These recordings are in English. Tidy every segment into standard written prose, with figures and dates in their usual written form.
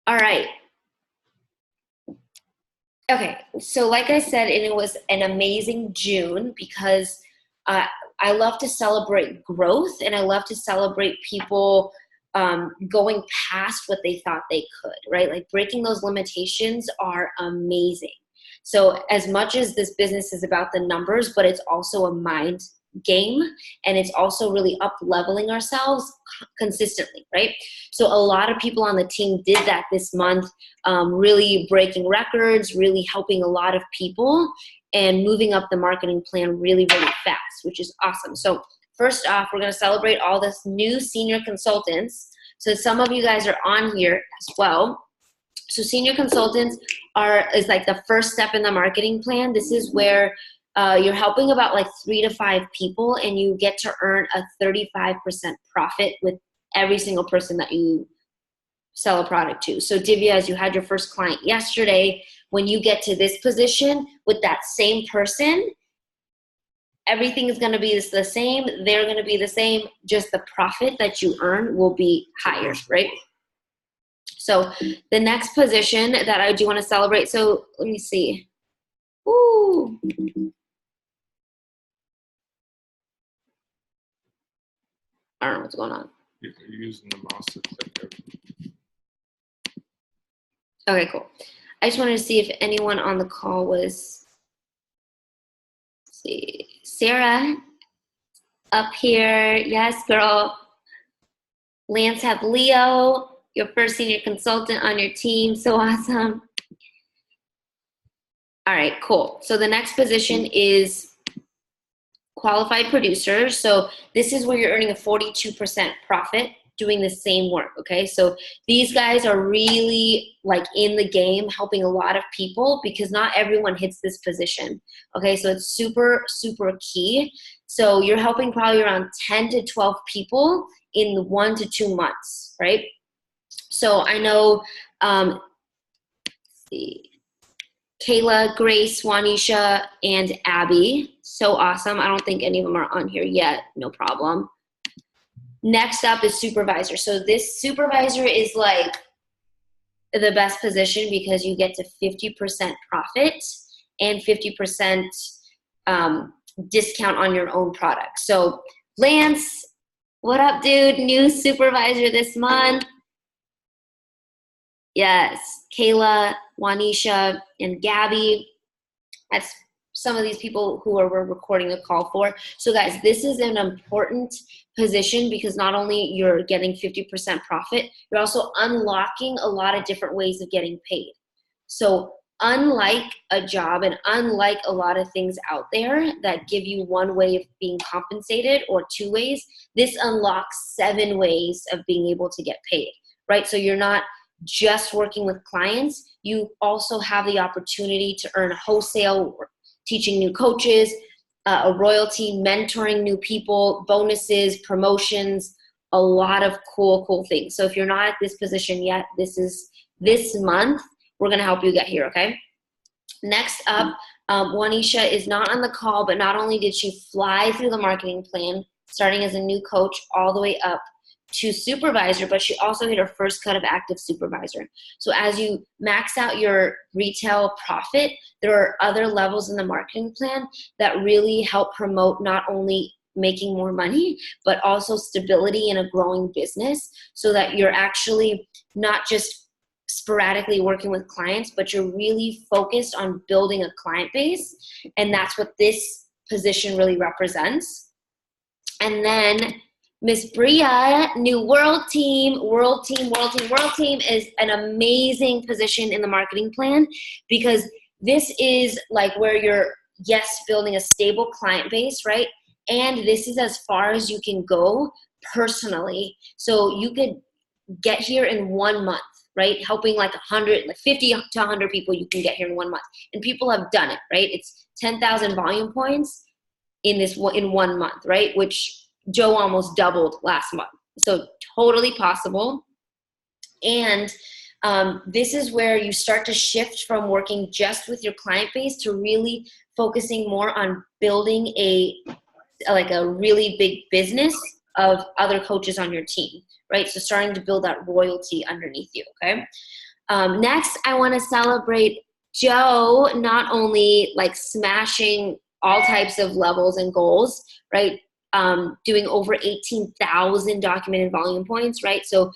All right. Okay, so like I said, and it was an amazing June because uh, I love to celebrate growth and I love to celebrate people going past what they thought they could, right? Like breaking those limitations are amazing. So as much as this business is about the numbers, but it's also a mind game and it's also really up leveling ourselves consistently, right? So a lot of people on the team did that this month, really breaking records, really helping a lot of people and moving up the marketing plan really, really fast, which is awesome. So first off, we're going to celebrate all this new senior consultants. So some of you guys are on here as well. So senior consultants is like the first step in the marketing plan. This is where you're helping about like 3 to 5 people and you get to earn a 35% profit with every single person that you sell a product to. So Divya, as you had your first client yesterday, when you get to this position with that same person, everything is going to be the same. They're going to be the same. Just the profit that you earn will be higher, right? So the next position that I do want to celebrate. So let me see. Ooh. I don't know what's going on. You're using the mouse to click it. Okay, cool. I just wanted to see if anyone on the call was, let's see, Sarah up here. Yes, girl. Lance have Leo, your first senior consultant on your team. So awesome. All right, cool. So the next position is qualified producer. So this is where you're earning a 42% profit doing the same work, okay? So these guys are really like in the game helping a lot of people because not everyone hits this position, okay? So it's super, super key. So you're helping probably around 10 to 12 people in 1 to 2 months, right? So I know, let's see, Kayla, Grace, Juanisha, and Abby. So awesome. I don't think any of them are on here yet. No problem. Next up is supervisor. So this supervisor is like the best position because you get to 50% profit and 50% discount on your own product. So Lance, what up, dude? New supervisor this month. Yes, Kayla, Juanisha, and Gabby. That's some of these people who we're recording the call for. So guys, this is an important position because not only you're getting 50% profit, you're also unlocking a lot of different ways of getting paid. So unlike a job and unlike a lot of things out there that give you one way of being compensated or 2 ways, this unlocks 7 ways of being able to get paid, right? So you're not just working with clients, you also have the opportunity to earn a wholesale, teaching new coaches, a royalty, mentoring new people, bonuses, promotions, a lot of cool things. So if you're not at this position yet, this month, we're gonna help you get here, okay? Next up, Juanisha is not on the call, but not only did she fly through the marketing plan, starting as a new coach all the way up to supervisor, but she also hit her first cut of active supervisor. So as you max out your retail profit, there are other levels in the marketing plan that really help promote not only making more money, but also stability in a growing business so that you're actually not just sporadically working with clients, but you're really focused on building a client base. And that's what this position really represents. And then Miss Bria, new World Team is an amazing position in the marketing plan because this is like where you're, yes, building a stable client base, right? And this is as far as you can go personally. So you could get here in 1 month, right? Helping like 50 to 100 people you can get here in 1 month. And people have done it, right? It's 10,000 volume points in 1 month, right? Which Joe almost doubled last month. So totally possible. And this is where you start to shift from working just with your client base to really focusing more on building a really big business of other coaches on your team, right? So starting to build that royalty underneath you, okay? Next, I want to celebrate Joe not only like smashing all types of levels and goals, right? Doing over 18,000 documented volume points, right? So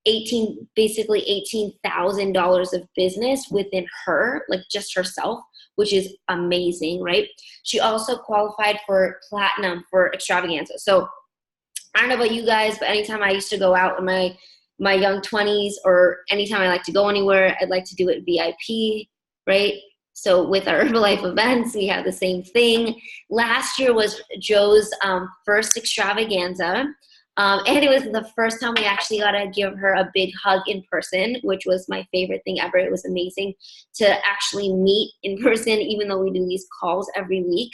basically $18,000 of business within her, like just herself, which is amazing, right? She also qualified for platinum for extravaganza. So I don't know about you guys, but anytime I used to go out in my young 20s, or anytime I like to go anywhere, I'd like to do it VIP, right? So with our Herbalife events, we have the same thing. Last year was Joe's first extravaganza. And it was the first time we actually got to give her a big hug in person, which was my favorite thing ever. It was amazing to actually meet in person, even though we do these calls every week.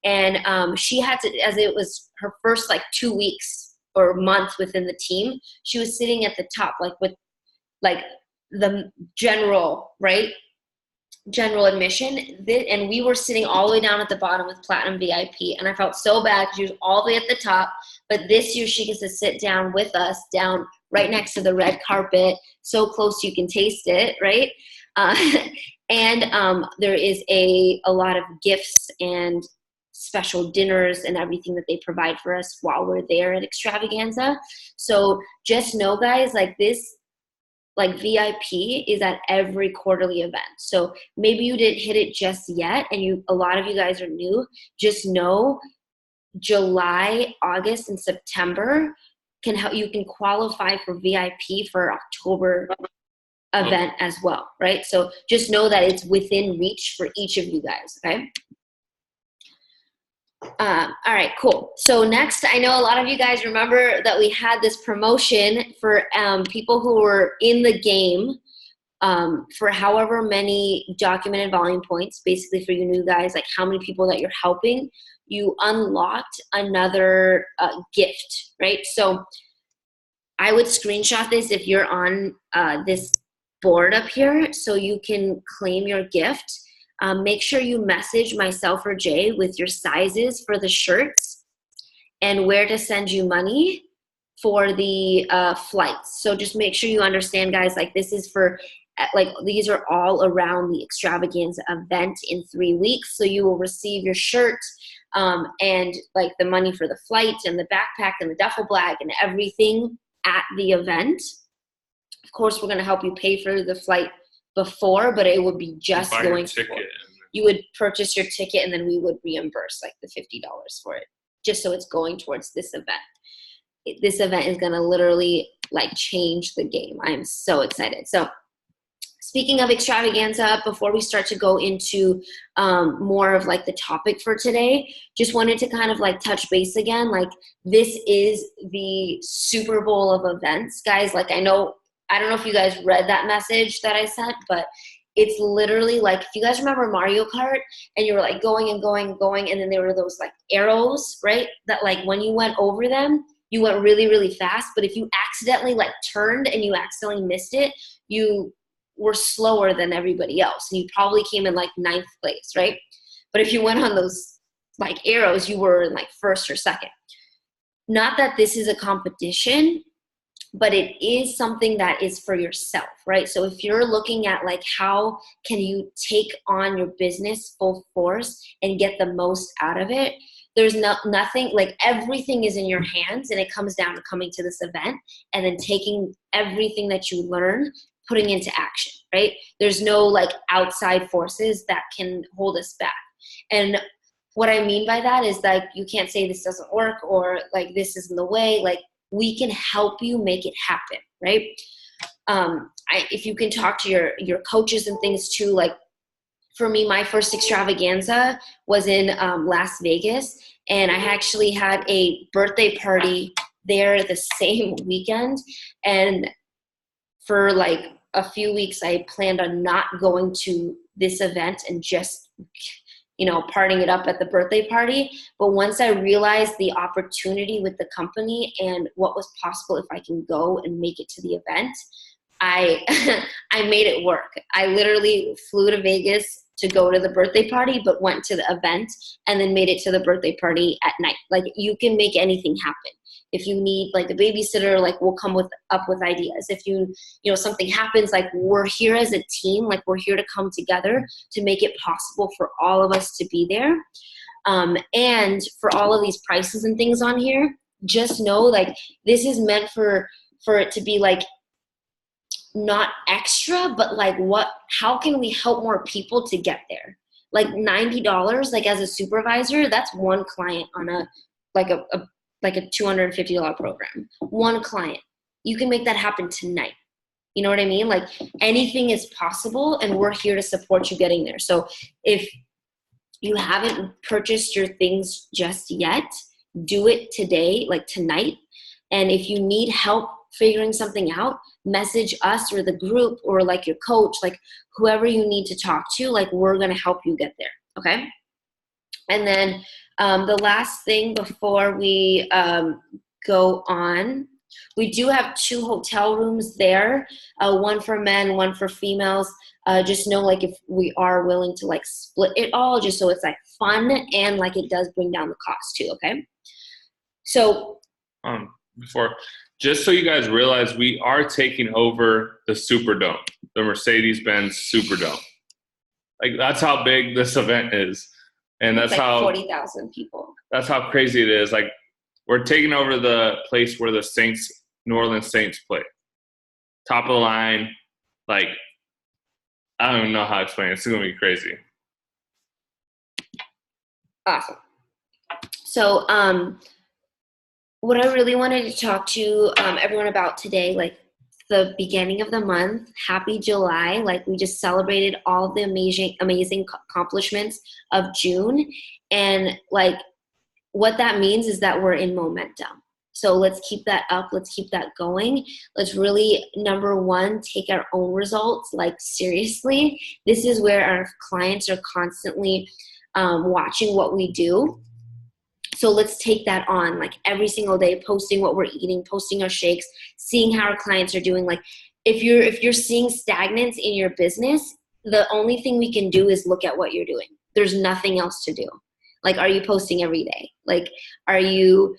And she had to, as it was her first like 2 weeks or month within the team, she was sitting at the top, like with like the general, right? General admission, and we were sitting all the way down at the bottom with platinum VIP, and I felt so bad because she was all the way at the top. But this year she gets to sit down with us, down right next to the red carpet, so close you can taste it, right? And there is a lot of gifts and special dinners and everything that they provide for us while we're there at Extravaganza. So just know, guys, like this, like VIP is at every quarterly event. So maybe you didn't hit it just yet, and a lot of you guys are new. Just know July, August, and September you can qualify for VIP for October event as well, right? So just know that it's within reach for each of you guys, okay? All right, cool. So next, I know a lot of you guys remember that we had this promotion for people who were in the game for however many documented volume points, basically for you new guys, like how many people that you're helping, you unlocked another gift, right? So I would screenshot this if you're on this board up here so you can claim your gift. Make sure you message myself or Jay with your sizes for the shirts and where to send you money for the flights. So just make sure you understand, guys, like this is for, like these are all around the extravaganza event in 3 weeks. So you will receive your shirt and like the money for the flight and the backpack and the duffel bag and everything at the event. Of course, we're going to help you pay for the flight before, but it would be just going for it. You would purchase your ticket and then we would reimburse like the $50 for it, just so it's going towards this event. This event is going to literally like change the game. I am so excited. So speaking of extravaganza, before we start to go into more of like the topic for today, just wanted to kind of like touch base again. Like this is the Super Bowl of events, guys. Like I don't know if you guys read that message that I sent, but it's literally like, if you guys remember Mario Kart and you were like going and going and going, and then there were those like arrows, right? That like when you went over them, you went really, really fast. But if you accidentally like turned and you accidentally missed it, you were slower than everybody else. And you probably came in like 9th place, right? But if you went on those like arrows, you were in like 1st or 2nd. Not that this is a competition, but it is something that is for yourself, right? So if you're looking at like how can you take on your business full force and get the most out of it, there's nothing, like everything is in your hands, and it comes down to coming to this event and then taking everything that you learn, putting into action, right? There's no like outside forces that can hold us back. And what I mean by that is like, you can't say this doesn't work or like this isn't the way. Like we can help you make it happen, right? If you can talk to your coaches and things too, like for me, my first extravaganza was in Las Vegas, and I actually had a birthday party there the same weekend. And for like a few weeks, I planned on not going to this event and just, partying it up at the birthday party. But once I realized the opportunity with the company and what was possible if I can go and make it to the event, I made it work. I literally flew to Vegas to go to the birthday party, but went to the event and then made it to the birthday party at night. Like you can make anything happen. If you need like a babysitter, like we'll come up with ideas. If something happens, like we're here as a team, like we're here to come together to make it possible for all of us to be there. And for all of these prices and things on here, just know like this is meant for it to be like not extra, but like how can we help more people to get there? Like $90, like as a supervisor, that's one client on a $250 program. One client. You can make that happen tonight. You know what I mean? Like anything is possible, and we're here to support you getting there. So if you haven't purchased your things just yet, do it today, like tonight. And if you need help figuring something out, message us or the group or like your coach, like whoever you need to talk to, like we're going to help you get there. Okay. And then the last thing before we go on, we do have 2 hotel rooms there, one for men, one for females. Just know like if we are willing to like split it all, just so it's like fun and like it does bring down the cost too. Okay. So just so you guys realize, we are taking over the Superdome, the Mercedes-Benz Superdome. Like that's how big this event is. And that's like how 40,000 people. That's how crazy it is. Like we're taking over the place where the New Orleans Saints play. Top of the line. Like, I don't even know how to explain it. It's going to be crazy. Awesome. So, what I really wanted to talk to everyone about today, like the beginning of the month, happy July. Like we just celebrated all the amazing accomplishments of June. And like what that means is that we're in momentum. So let's keep that up. Let's keep that going. Let's really, number one, take our own results like seriously. This is where our clients are constantly watching what we do. So let's take that on like every single day, posting what we're eating, posting our shakes, seeing how our clients are doing. Like if you're seeing stagnance in your business, the only thing we can do is look at what you're doing. There's nothing else to do. Like, are you posting every day? Like, are you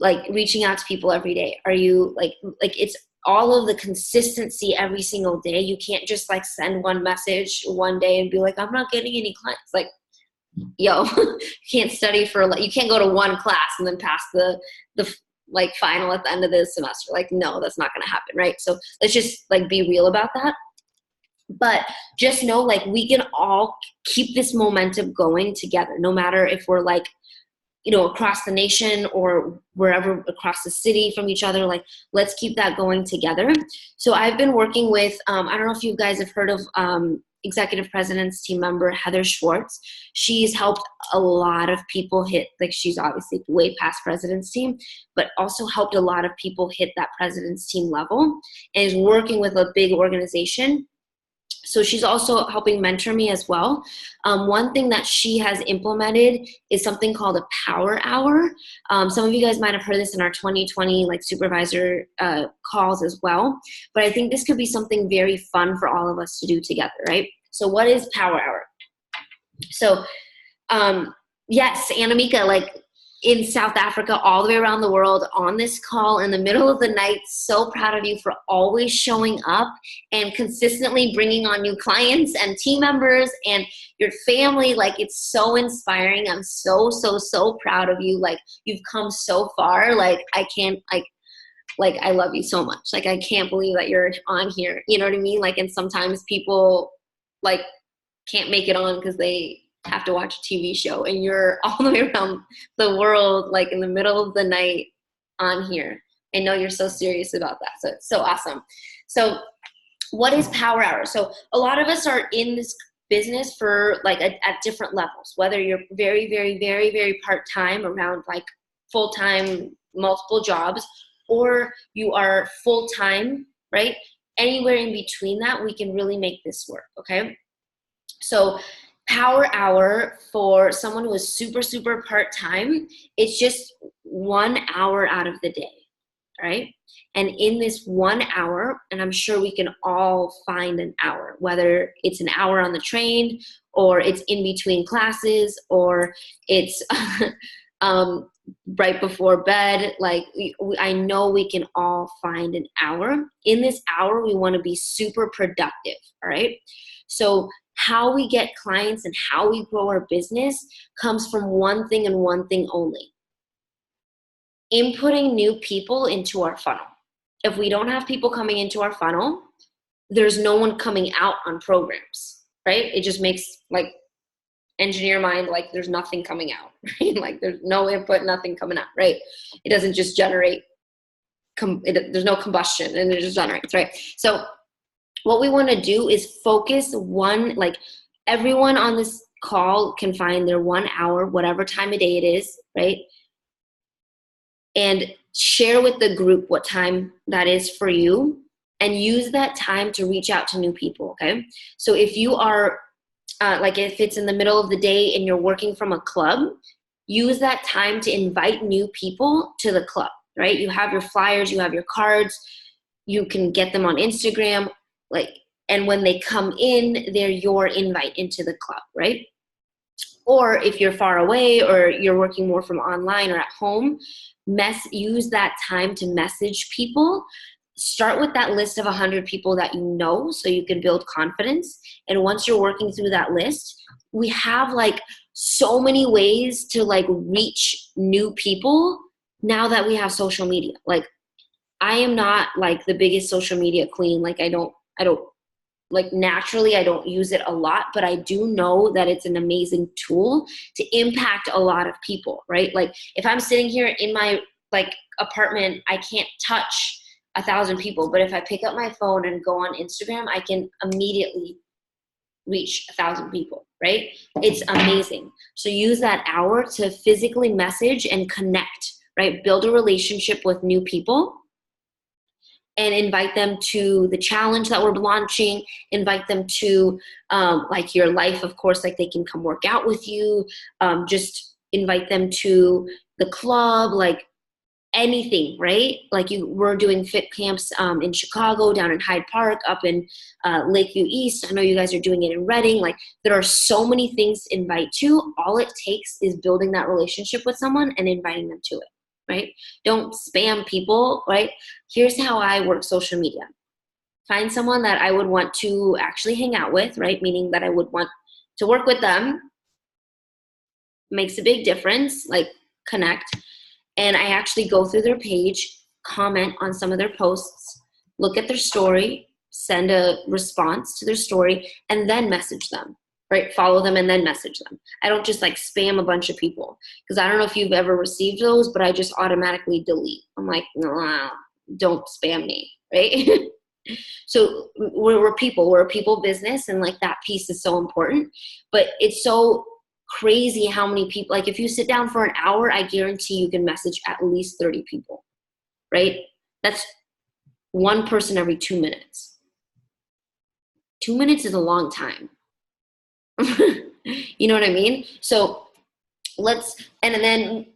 like reaching out to people every day? Are you like it's all of the consistency every single day. You can't just like send one message one day and be like, I'm not getting any clients. Like, yo, you can't study you can't go to one class and then pass the like final at the end of the semester. Like, no, that's not going to happen. Right. So let's just like be real about that. But just know like we can all keep this momentum going together, no matter if we're like, across the nation or wherever across the city from each other. Like, let's keep that going together. So I've been working with, I don't know if you guys have heard of Executive President's team member, Heather Schwartz. She's helped a lot of people hit, like she's obviously way past President's team, but also helped a lot of people hit that President's team level and is working with a big organization. So she's also helping mentor me as well. One thing that she has implemented is something called a power hour. Some of you guys might have heard this in our 2020 like supervisor calls as well. But I think this could be something very fun for all of us to do together, right? So what is power hour? So yes, Anamika, like in South Africa, all the way around the world, on this call in the middle of the night. So proud of you for always showing up and consistently bringing on new clients and team members and your family. Like, it's so inspiring. I'm so, so, so proud of you. Like, you've come so far. Like, I can't, like, I love you so much. Like, I can't believe that you're on here. You know what I mean? Like, and sometimes people, like, can't make it on because they have to watch a TV show, and you're all the way around the world, like in the middle of the night on here. I know you're so serious about that. So it's so awesome. So what is power hour? So a lot of us are in this business for like at different levels, whether you're very, very, very, very part-time around like full-time, multiple jobs, or you are full-time, right? Anywhere in between that, we can really make this work. Okay. So power hour for someone who is super, super part-time, it's just 1 hour out of the day, right? And in this 1 hour, and I'm sure we can all find an hour, whether it's an hour on the train or it's in between classes or it's right before bed. Like I know we can all find an hour. In this hour, we want to be super productive. All right. So how we get clients and how we grow our business comes from one thing and one thing only: inputting new people into our funnel. If we don't have people coming into our funnel, there's no one coming out on programs, right? It just makes like engineer mind, like there's nothing coming out, right? Like there's no input, nothing coming out, right? It doesn't just generate, there's no combustion and it just generates, right? So what we want to do is focus like everyone on this call can find their 1 hour, whatever time of day it is, right? And share with the group what time that is for you, and use that time to reach out to new people, okay? So if you are, like if it's in the middle of the day and you're working from a club, use that time to invite new people to the club, right? You have your flyers, you have your cards, you can get them on Instagram, and when they come in, they're your invite into the club, right? Or if you're far away or you're working more from online or at home, use that time to message people. Start with that list of 100 people that you know so you can build confidence. And once you're working through that list, we have like so many ways to like reach new people now that we have social media. Like I am not like the biggest social media queen. Like I don't like naturally I don't use it a lot, but I do know that it's an amazing tool to impact a lot of people, right? Like if I'm sitting here in my like apartment, I can't touch 1,000 people, but if I pick up my phone and go on Instagram, I can immediately reach 1,000 people, right? It's amazing. So use that hour to physically message and connect, right? Build a relationship with new people and invite them to the challenge that we're launching, invite them to like your life, of course, like they can come work out with you, just invite them to the club, like anything, right? Like we're doing fit camps in Chicago, down in Hyde Park, up in Lakeview East. I know you guys are doing it in Reading. Like there are so many things to invite to. All it takes is building that relationship with someone and inviting them to it, right? Don't spam people, right? Here's how I work social media. Find someone that I would want to actually hang out with, right? Meaning that I would want to work with them. Makes a big difference, like connect. And I actually go through their page, comment on some of their posts, look at their story, send a response to their story, and then message them, right? Follow them and then message them. I don't just like spam a bunch of people, because I don't know if you've ever received those, but I just automatically delete. I'm like, no, don't spam me, right? So we're people, we're a people business, and like that piece is so important, but it's so crazy how many people, like if you sit down for an hour, I guarantee you can message at least 30 people, right? That's one person every 2 minutes. 2 minutes is a long time. You know what I mean? So and then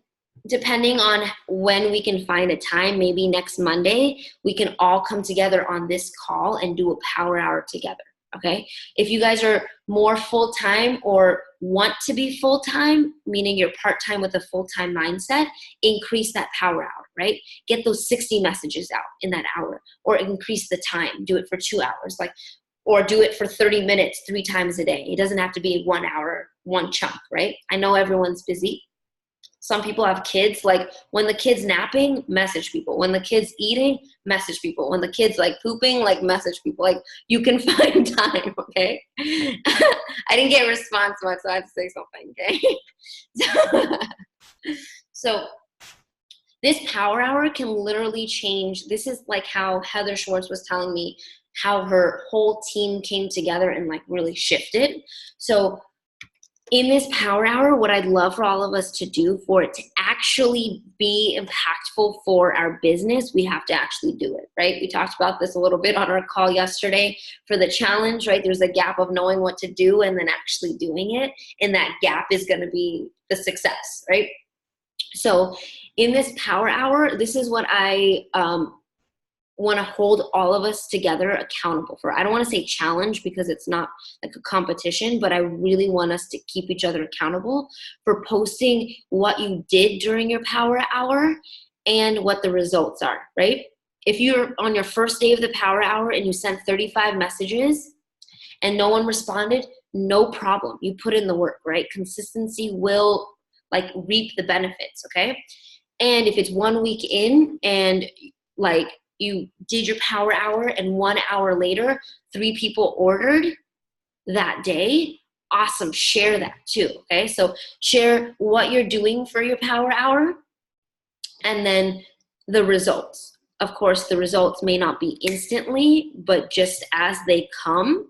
depending on when we can find a time, maybe next Monday, we can all come together on this call and do a power hour together. Okay. If you guys are more full-time or want to be full-time, meaning you're part-time with a full-time mindset, increase that power hour, right? Get those 60 messages out in that hour, or increase the time, do it for 2 hours, or do it for 30 minutes, 3 times a day. It doesn't have to be 1 hour, one chunk, right? I know everyone's busy. Some people have kids, like when the kid's napping, message people. When the kid's eating, message people. When the kid's like pooping, like message people. Like you can find time, okay? I didn't get a response much, so I had to say something, okay? So this power hour can literally change. This is like how Heather Schwartz was telling me how her whole team came together and like really shifted. So in this power hour, what I'd love for all of us to do for it to actually be impactful for our business, we have to actually do it, right? We talked about this a little bit on our call yesterday for the challenge, right? There's a gap of knowing what to do and then actually doing it. And that gap is going to be the success, right? So in this power hour, this is what I want to hold all of us together accountable for. I don't want to say challenge because it's not like a competition, but I really want us to keep each other accountable for posting what you did during your power hour and what the results are, right? If you're on your first day of the power hour and you sent 35 messages and no one responded, no problem. You put in the work, right? Consistency will like reap the benefits, okay? And if it's 1 week in and like you did your power hour and 1 hour later, 3 people ordered that day, awesome, share that too, okay? So share what you're doing for your power hour and then the results. Of course, the results may not be instantly, but just as they come,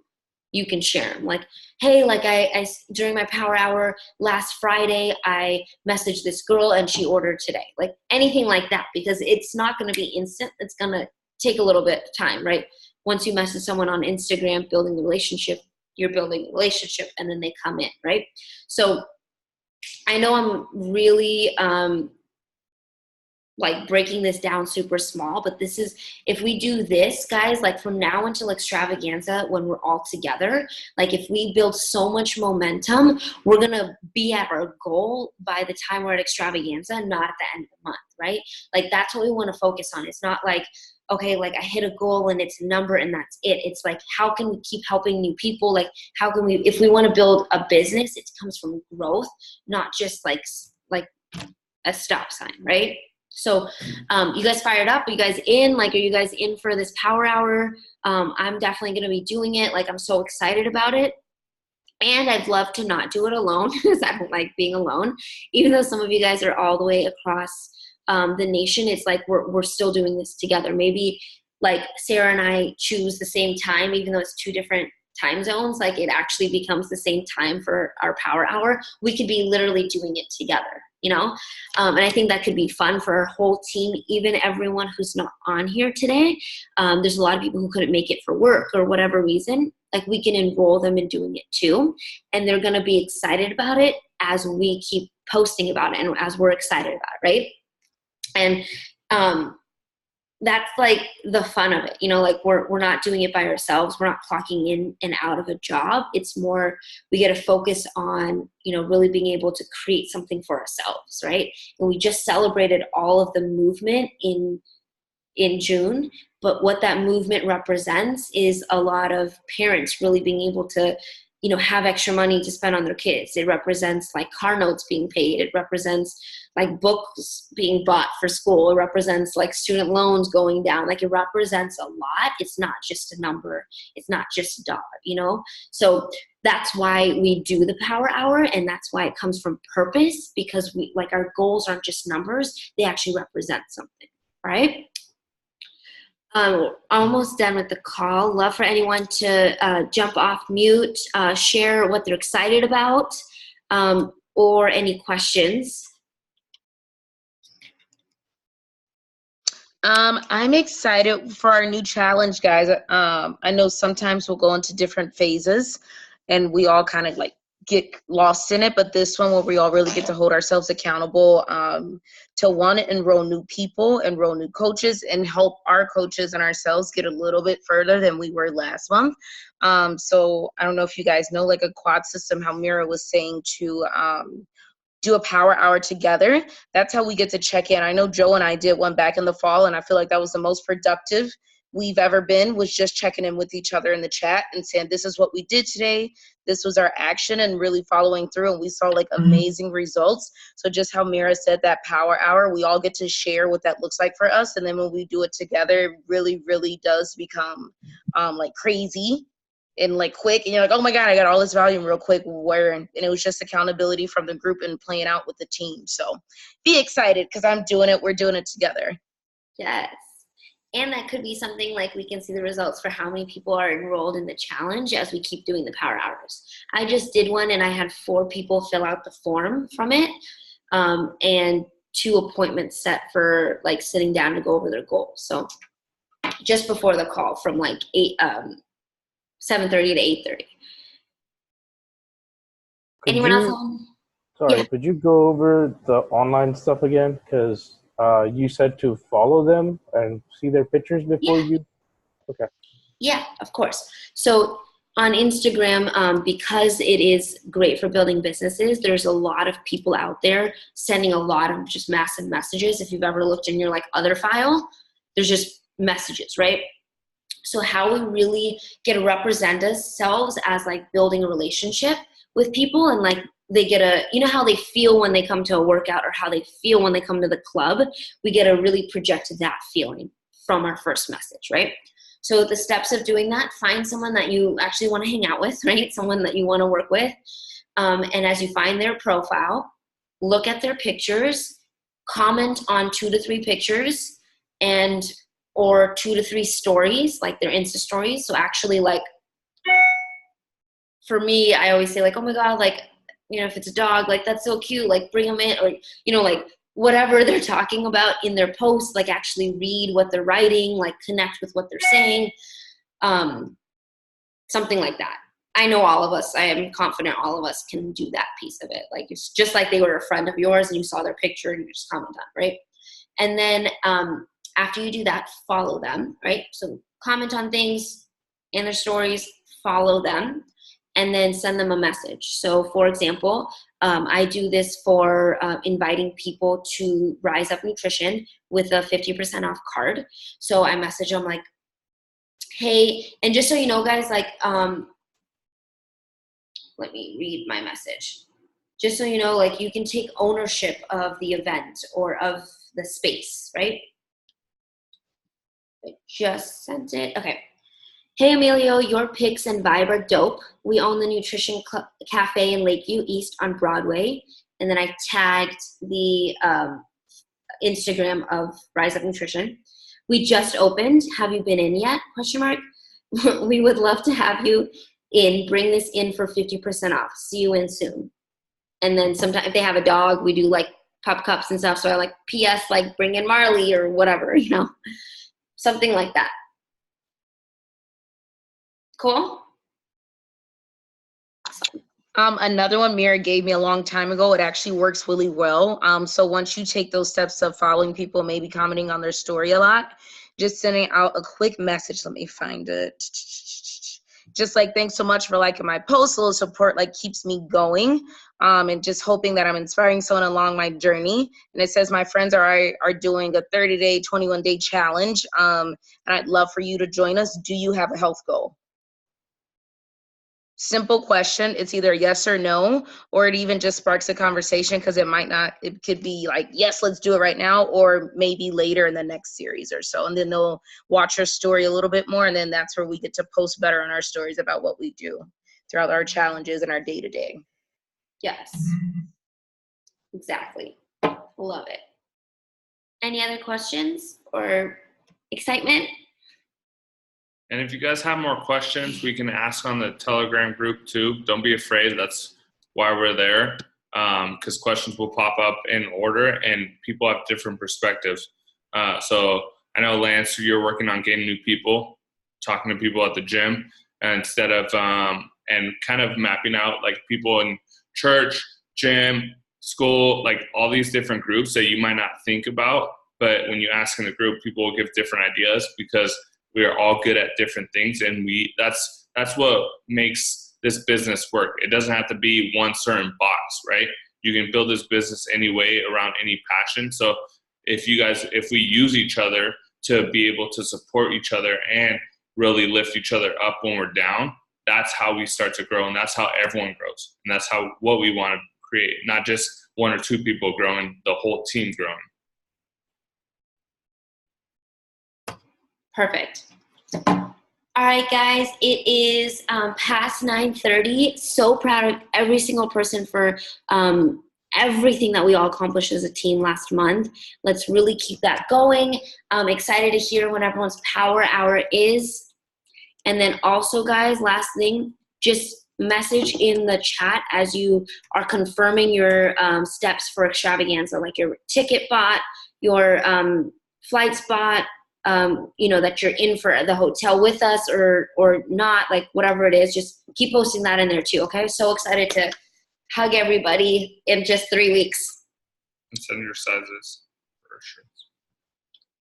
you can share them. Like, hey, like I during my power hour last Friday, I messaged this girl and she ordered today. Like anything like that, because it's not going to be instant. It's going to take a little bit of time, right? Once you message someone on Instagram, building the relationship, you're building a relationship and then they come in, right? So I know I'm really like breaking this down super small, but this is, if we do this, guys, like from now until extravaganza, when we're all together, like if we build so much momentum, we're going to be at our goal by the time we're at extravaganza, not at the end of the month, right? Like that's what we want to focus on. It's not like, okay, like I hit a goal and it's a number and that's it. It's like, how can we keep helping new people? Like how can we, if we want to build a business, it comes from growth, not just like a stop sign, right? So you guys fired up? Are you guys in? Like, are you guys in for this power hour? I'm definitely going to be doing it. Like, I'm so excited about it. And I'd love to not do it alone because I don't like being alone. Even though some of you guys are all the way across the nation, it's like we're still doing this together. Maybe like Sarah and I choose the same time, even though it's 2 different time zones, like it actually becomes the same time for our power hour. We could be literally doing it together, you know? And I think that could be fun for our whole team, even everyone who's not on here today. There's a lot of people who couldn't make it for work or whatever reason. Like we can enroll them in doing it too. And they're going to be excited about it as we keep posting about it and as we're excited about it, right? And that's like the fun of it, you know, like we're not doing it by ourselves. We're not clocking in and out of a job. It's more, we get to focus on, you know, really being able to create something for ourselves, right? And we just celebrated all of the movement in June, but what that movement represents is a lot of parents really being able to, you know, have extra money to spend on their kids. It represents like car notes being paid. It represents like books being bought for school. It represents like student loans going down. Like it represents a lot. It's not just a number. It's not just a dollar, you know? So that's why we do the power hour. And that's why it comes from purpose, because we like our goals aren't just numbers. They actually represent something, right? Almost done with the call. Love for anyone to jump off mute, share what they're excited about, or any questions. I'm excited for our new challenge, guys. I know sometimes we'll go into different phases and we all kind of like get lost in it, but this one where we all really get to hold ourselves accountable to one, enroll new people, enroll new coaches, and help our coaches and ourselves get a little bit further than we were last month. So I don't know if you guys know, like a quad system, how Mira was saying to do a power hour together. That's how we get to check in. I know Joe and I did one back in the fall, and I feel like that was the most productive we've ever been, was just checking in with each other in the chat and saying, this is what we did today. This was our action, and really following through. And we saw like amazing results. So just how Mira said, that power hour, we all get to share what that looks like for us. And then when we do it together, it really, really does become like crazy and like quick, and you're like, oh my God, I got all this volume real quick. And it was just accountability from the group and playing out with the team. So be excited, because I'm doing it. We're doing it together. Yes. And that could be something like we can see the results for how many people are enrolled in the challenge as we keep doing the power hours. I just did one and I had 4 people fill out the form from it, and 2 appointments set for like sitting down to go over their goals. So just before the call from like 7:30 to 8:30. Anyone else on? Sorry, Yeah. could you go over the online stuff again? Because you said to follow them and see their pictures before you. Okay. Yeah, of course. So on Instagram, because it is great for building businesses, there's a lot of people out there sending a lot of just massive messages. If you've ever looked in your like other file, there's just messages, right? So how we really get to represent ourselves as like building a relationship with people, and like they get a, you know how they feel when they come to a workout or how they feel when they come to the club, we get to really project that feeling from our first message, right? So the steps of doing that, find someone that you actually want to hang out with, right? Someone that you want to work with. And as you find their profile, look at their pictures, comment on 2 to 3 pictures, and or 2 to 3 stories, like their Insta stories. So actually, like, for me, I always say like, oh my God, like, you know, if it's a dog, like, that's so cute, like, bring them in, or, you know, like, whatever they're talking about in their posts, like, actually read what they're writing, like, connect with what they're saying, something like that. I know all of us, I am confident all of us can do that piece of it. Like, it's just like they were a friend of yours and you saw their picture and you just comment on, right? And then after you do that, follow them, right? So comment on things in their stories, follow them, and then send them a message. So for example, I do this for inviting people to Rise Up Nutrition with a 50% off card. So I message them like, hey, and just so you know, guys, like, let me read my message. Just so you know, like, you can take ownership of the event or of the space, right? I just sent it. Okay. Hey, Emilio, your pics and vibe are dope. We own the Nutrition Cafe in Lakeview East on Broadway. And then I tagged the Instagram of Rise Up Nutrition. We just opened. Have you been in yet? Question mark. We would love to have you in. Bring this in for 50% off. See you in soon. And then sometimes if they have a dog, we do like pup cups and stuff. So I like PS, like, bring in Marley or whatever, you know, something like that. Cool. Another one Mira gave me a long time ago. It actually works really well. So once you take those steps of following people, maybe commenting on their story a lot, just sending out a quick message. Let me find it. Just like, thanks so much for liking my post. A little support like keeps me going, and just hoping that I'm inspiring someone along my journey. And it says my friends are doing a 30-day, 21-day challenge, and I'd love for you to join us. Do you have a health goal? Simple question. It's either yes or no, or it even just sparks a conversation, because it could be like, yes, let's do it right now, or maybe later in the next series or so. And then they'll watch our story a little bit more, and then that's where we get to post better on our stories about what we do throughout our challenges and our day-to-day. Yes, exactly. Love it. Any other questions or excitement? And if you guys have more questions, we can ask on the Telegram group too. Don't be afraid. That's why we're there, because questions will pop up in order and people have different perspectives. So I know, Lance, you're working on getting new people, talking to people at the gym, instead of and kind of mapping out like people in church, gym, school, like all these different groups that you might not think about. But when you ask in the group, people will give different ideas, because we are all good at different things, and that's what makes this business work. It doesn't have to be one certain box, right? You can build this business any way, around any passion. So if we use each other to be able to support each other and really lift each other up when we're down, that's how we start to grow, and that's how everyone grows. And that's what we want to create, not just 1 or 2 people growing, the whole team growing. Perfect. All right, guys, it is past 9:30. So proud of every single person for everything that we all accomplished as a team last month. Let's really keep that going. I'm excited to hear when everyone's power hour is. And then also, guys, last thing, just message in the chat as you are confirming your steps for extravaganza, like your ticket bought, your flights bought, that you're in for the hotel with us or not, like whatever it is, just keep posting that in there too. Okay. So excited to hug everybody in just 3 weeks. And send your sizes. shirts.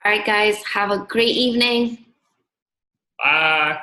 All right, guys, have a great evening. Bye.